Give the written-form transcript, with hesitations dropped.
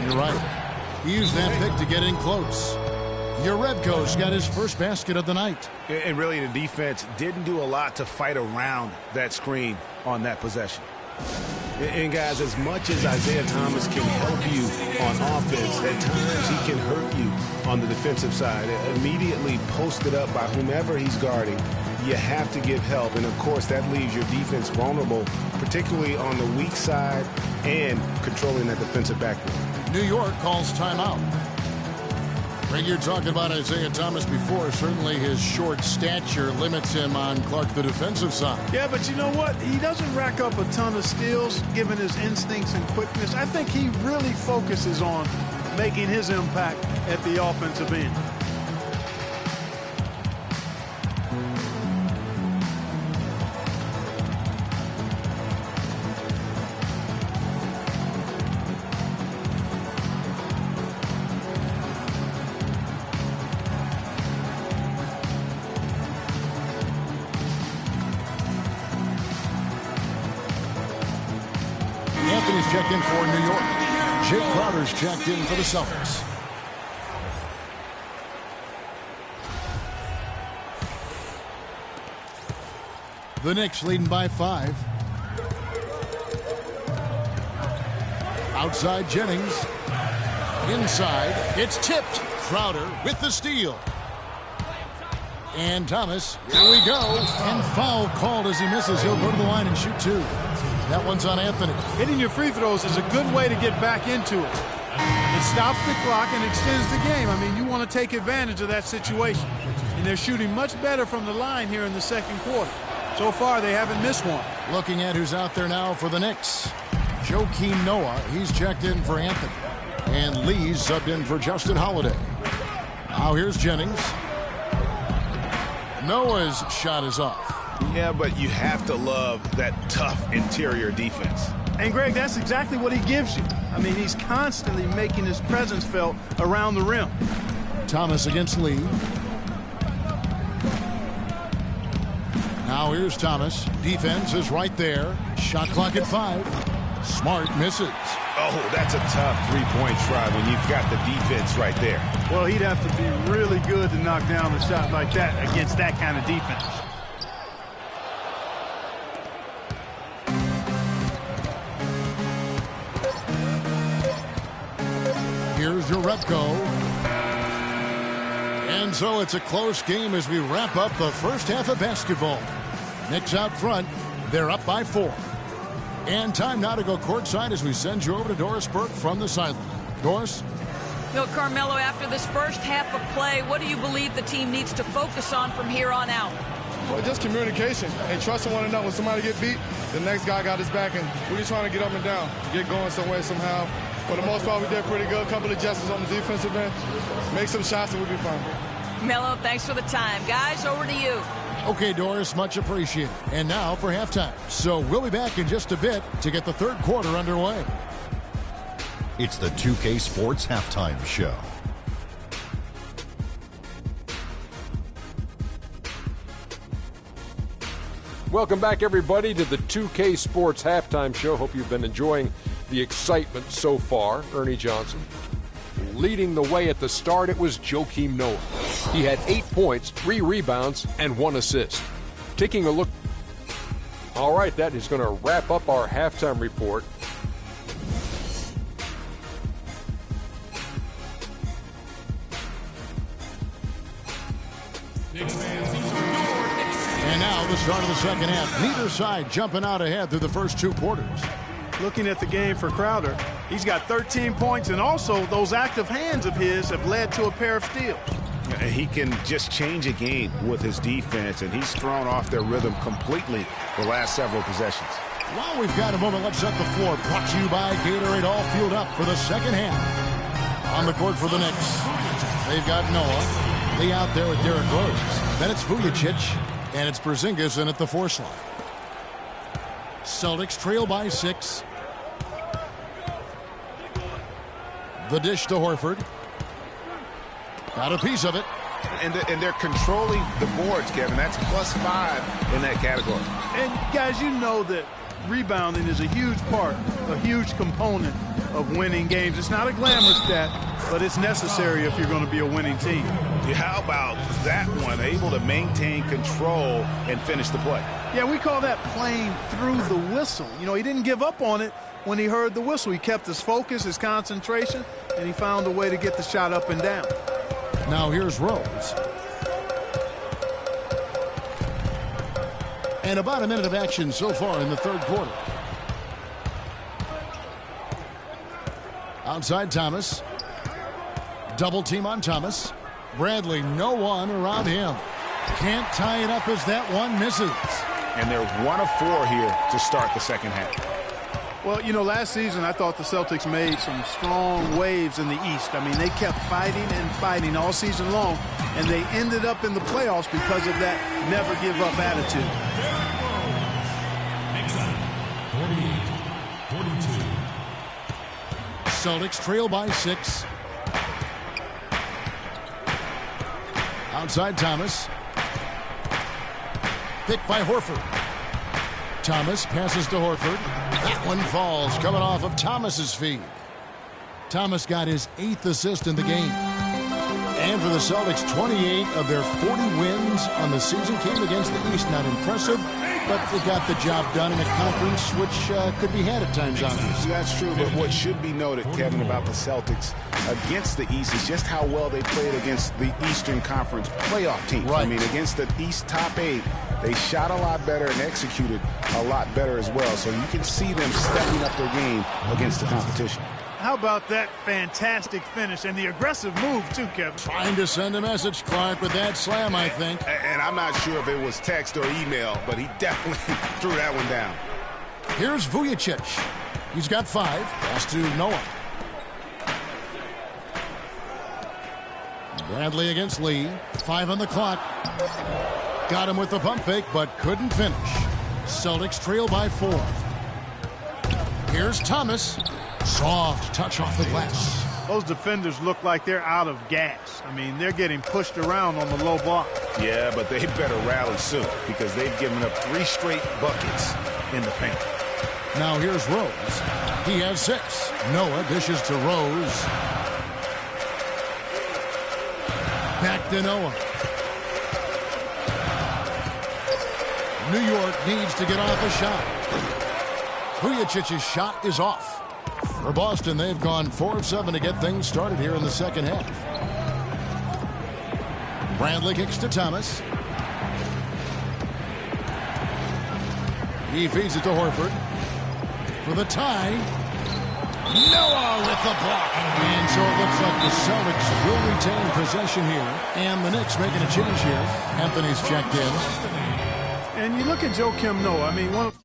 You're right. He used that pick to get in close. Yarebko's got his first basket of the night. And really, the defense didn't do a lot to fight around that screen on that possession. And, guys, as much as Isaiah Thomas can help you on offense, at times he can hurt you on the defensive side. Immediately posted up by whomever he's guarding, you have to give help. And, of course, that leaves your defense vulnerable, particularly on the weak side and controlling that defensive backboard. New York calls timeout. Greg, you're talking about Isaiah Thomas before. Certainly his short stature limits him on Clark, the defensive side. Yeah, but you know what? He doesn't rack up a ton of steals, given his instincts and quickness. I think he really focuses on making his impact at the offensive end. Anthony's checked in for New York. Jake Crowder's checked in for the Celtics. The Knicks leading by 5. Outside Jennings. Inside. It's tipped. Crowder with the steal. And Thomas, here we go. And foul called as he misses. He'll go to the line and shoot 2. That one's on Anthony. Hitting your free throws is a good way to get back into it. It stops the clock and extends the game. I mean, you want to take advantage of that situation. And they're shooting much better from the line here in the second quarter. So far, they haven't missed one. Looking at who's out there now for the Knicks. Joakim Noah, he's checked in for Anthony. And Lee's subbed in for Justin Holiday. Now here's Jennings. Noah's shot is off. Yeah, but you have to love that tough interior defense. And, Greg, that's exactly what he gives you. I mean, he's constantly making his presence felt around the rim. Thomas against Lee. Now here's Thomas. Defense is right there. Shot clock at 5. Smart misses. Oh, that's a tough three-point try when you've got the defense right there. Well, he'd have to be really good to knock down a shot like that against that kind of defense. Here's Yarebko. And so it's a close game as we wrap up the first half of basketball. Knicks out front. They're up by 4. And time now to go courtside as we send you over to Doris Burke from the sideline. Doris? You know, Carmelo, after this first half of play, what do you believe the team needs to focus on from here on out? Well, just communication and trusting one another. When somebody get beat, the next guy got his back, and we're just trying to get up and down, get going some way, somehow. For the most part, we did pretty good. A couple of adjustments on the defensive end. Make some shots and we'll be fine. Melo, thanks for the time. Guys, over to you. Okay, Doris, much appreciated. And now for halftime. So we'll be back in just a bit to get the third quarter underway. It's the 2K Sports Halftime Show. Welcome back, everybody, to the 2K Sports Halftime Show. Hope you've been enjoying the excitement so far. Ernie Johnson leading the way at the start. It was Joakim Noah. He had 8 points, 3 rebounds, and 1 assist. Taking a look. All right, that is going to wrap up our halftime report. And now the start of the second half. Neither side jumping out ahead through the first 2 quarters. Looking at the game for Crowder, he's got 13 points, and also those active hands of his have led to a pair of steals. He can just change a game with his defense, and he's thrown off their rhythm completely the last several possessions. While we've got a moment, let's set the floor. Brought to you by Gatorade, all fueled up for the second half. On the court for the Knicks, they've got Noah. Lee out there with Derrick Rose. Then it's Vujicic, and it's Porzingis in at the 4 slot. Celtics trail by 6. The dish to Horford. Got a piece of it. And they're controlling the boards, Kevin. That's +5 in that category. And, guys, you know that rebounding is a huge part, a huge component of winning games. It's not a glamour stat, but it's necessary if you're going to be a winning team. Yeah, how about that one? Able to maintain control and finish the play. Yeah, we call that playing through the whistle. You know, he didn't give up on it when he heard the whistle. He kept his focus, his concentration, and he found a way to get the shot up and down. Now here's Rose. And about a minute of action so far in the third quarter. Outside Thomas. Double team on Thomas. Bradley, no one around him. Can't tie it up as that one misses. And they're 1 of 4 here to start the second half. Well, you know, last season I thought the Celtics made some strong waves in the East. I mean, they kept fighting and fighting all season long, and they ended up in the playoffs because of that never-give-up attitude. 48-42. Celtics trail by 6. Outside Thomas. Picked by Horford. Thomas passes to Horford. That one falls, coming off of Thomas's feet. Thomas got his 8th assist in the game. And for the Celtics, 28 of their 40 wins on the season came against the East. Not impressive, but they got the job done in a conference which could be had at times, obviously. That's true, but what should be noted, Kevin, about the Celtics against the East is just how well they played against the Eastern Conference playoff teams. Right. I mean, against the East top 8, they shot a lot better and executed a lot better as well. So you can see them stepping up their game against the competition. How about that fantastic finish and the aggressive move, too, Kevin? Trying to send a message, Clark, with that slam, I think. And I'm not sure if it was text or email, but he definitely threw that one down. Here's Vujicic. He's got 5. Pass to Noah. Bradley against Lee. 5 on the clock. Got him with the pump fake, but couldn't finish. Celtics trail by 4. Here's Thomas. Soft touch off the glass. Those defenders look like they're out of gas. I mean, they're getting pushed around on the low block. Yeah, but they better rally soon because they've given up 3 straight buckets in the paint. Now here's Rose. He has 6. Noah dishes to Rose. Back to Noah. New York needs to get off a shot. Vujicic's shot is off. For Boston, they've gone 4 of 7 to get things started here in the second half. Bradley kicks to Thomas. He feeds it to Horford. For the tie. Noah with the block. And so it looks like the Celtics will retain possession here. And the Knicks making a change here. Anthony's checked in. And you look at Joakim Noah. I mean, one of